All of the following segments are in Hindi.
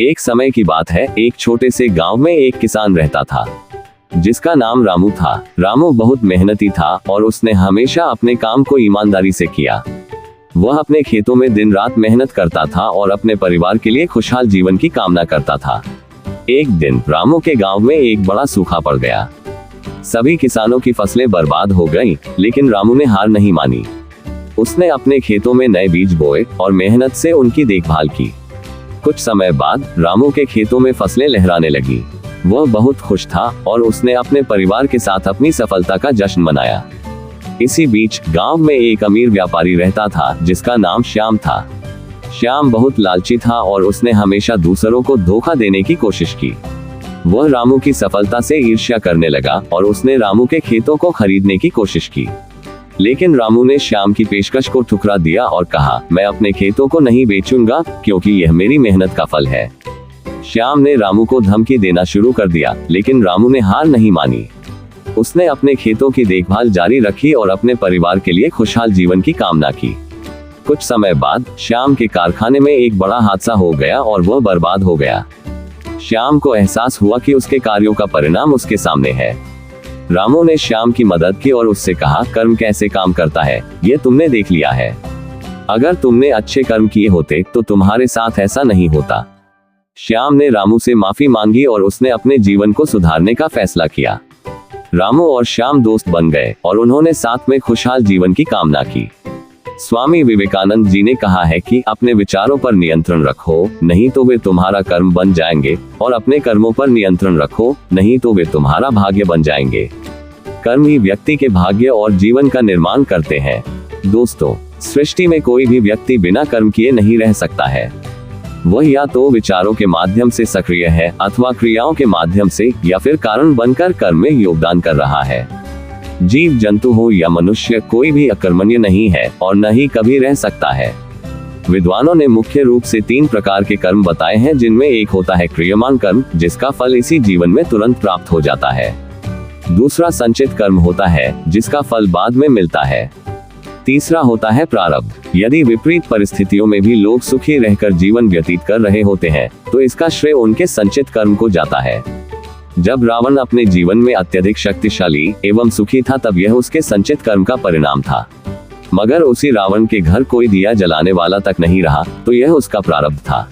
एक समय की बात है, एक छोटे से गांव में एक किसान रहता था जिसका नाम रामू था। रामू बहुत मेहनती था और उसने हमेशा अपने काम को ईमानदारी से किया। वह अपने खेतों में दिन रात मेहनत करता था और अपने परिवार के लिए खुशहाल जीवन की कामना करता था। एक दिन रामू के गांव में एक बड़ा सूखा पड़ गया। सभी किसानों की फसलें बर्बाद हो गईं, लेकिन रामू ने हार नहीं मानी। उसने अपने खेतों में नए बीज बोए और मेहनत से उनकी देखभाल की। कुछ समय बाद रामू के खेतों में फसलें लहराने लगी। वह बहुत खुश था और उसने अपने परिवार के साथ अपनी सफलता का जश्न मनाया। इसी बीच गांव में एक अमीर व्यापारी रहता था जिसका नाम श्याम था। श्याम बहुत लालची था और उसने हमेशा दूसरों को धोखा देने की कोशिश की। वह रामू की सफलता से ईर्ष्या करने लगा और उसने रामू के खेतों को खरीदने की कोशिश की। लेकिन रामू ने श्याम की पेशकश को ठुकरा दिया और कहा, मैं अपने खेतों को नहीं बेचूंगा क्योंकि यह मेरी मेहनत का फल है। श्याम ने रामू को धमकी देना शुरू कर दिया, लेकिन रामू ने हार नहीं मानी। उसने अपने खेतों की देखभाल जारी रखी और अपने परिवार के लिए खुशहाल जीवन की कामना की। कुछ समय बाद श्याम के कारखाने में एक बड़ा हादसा हो गया और वह बर्बाद हो गया। श्याम को एहसास हुआ कि उसके कार्यों का परिणाम उसके सामने है। रामू ने श्याम की मदद की और उससे कहा, कर्म कैसे काम करता है ये तुमने देख लिया है। अगर तुमने अच्छे कर्म किए होते तो तुम्हारे साथ ऐसा नहीं होता। श्याम ने रामू से माफी मांगी और उसने अपने जीवन को सुधारने का फैसला किया। रामू और श्याम दोस्त बन गए और उन्होंने साथ में खुशहाल जीवन की कामना की। स्वामी विवेकानंद जी ने कहा है कि अपने विचारों पर नियंत्रण रखो, नहीं तो वे तुम्हारा कर्म बन जाएंगे, और अपने कर्मों पर नियंत्रण रखो, नहीं तो वे तुम्हारा भाग्य बन जाएंगे। कर्म ही व्यक्ति के भाग्य और जीवन का निर्माण करते हैं। दोस्तों, सृष्टि में कोई भी व्यक्ति बिना कर्म किए नहीं रह सकता है। वह या तो विचारों के माध्यम से सक्रिय है अथवा क्रियाओं के माध्यम से, या फिर कारण बनकर कर्म में योगदान कर रहा है। जीव जंतु हो या मनुष्य, कोई भी अकर्मण्य नहीं है और न ही कभी रह सकता है। विद्वानों ने मुख्य रूप से 3 प्रकार के कर्म बताए हैं, जिनमें एक होता है क्रियमान कर्म, जिसका फल इसी जीवन में तुरंत प्राप्त हो जाता है। दूसरा संचित कर्म होता है, जिसका फल बाद में मिलता है। तीसरा होता है प्रारब्ध। यदि विपरीत परिस्थितियों में भी लोग सुखी रहकर जीवन व्यतीत कर रहे होते हैं, तो इसका श्रेय उनके संचित कर्म को जाता है। जब रावण अपने जीवन में अत्यधिक शक्तिशाली एवं सुखी था, तब यह उसके संचित कर्म का परिणाम था। मगर उसी रावण के घर कोई दिया जलाने वाला तक नहीं रहा, तो यह उसका प्रारब्ध था।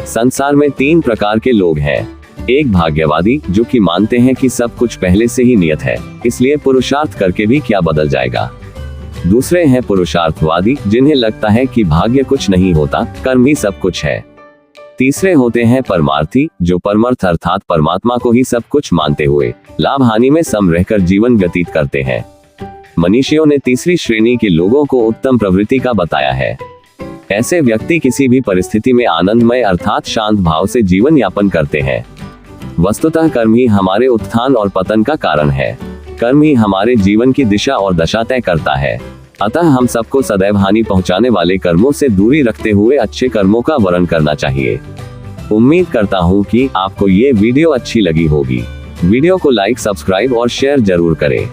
संसार में 3 प्रकार के लोग हैं। एक भाग्यवादी, जो कि मानते हैं कि सब कुछ पहले से ही नियत है, इसलिए पुरुषार्थ करके भी क्या बदल जाएगा। दूसरे हैं पुरुषार्थवादी, जिन्हें लगता है कि भाग्य कुछ नहीं होता, कर्म ही सब कुछ है। तीसरे होते हैं परमार्थी, जो परमार्थ अर्थात परमात्मा को ही सब कुछ मानते हुए लाभ हानि में सम रहकर जीवन व्यतीत करते हैं। मनीषियों ने तीसरी श्रेणी के लोगों को उत्तम प्रवृत्ति का बताया है। ऐसे व्यक्ति किसी भी परिस्थिति में आनंदमय अर्थात शांत भाव से जीवन यापन करते हैं। वस्तुतः कर्म ही हमारे उत्थान और पतन का कारण है। कर्म ही हमारे जीवन की दिशा और दशा तय करता है। अतः हम सबको सदैव हानि पहुंचाने वाले कर्मों से दूरी रखते हुए अच्छे कर्मों का वरण करना चाहिए। उम्मीद करता हूं कि आपको ये वीडियो अच्छी लगी होगी। वीडियो को लाइक, सब्सक्राइब और शेयर जरूर करें।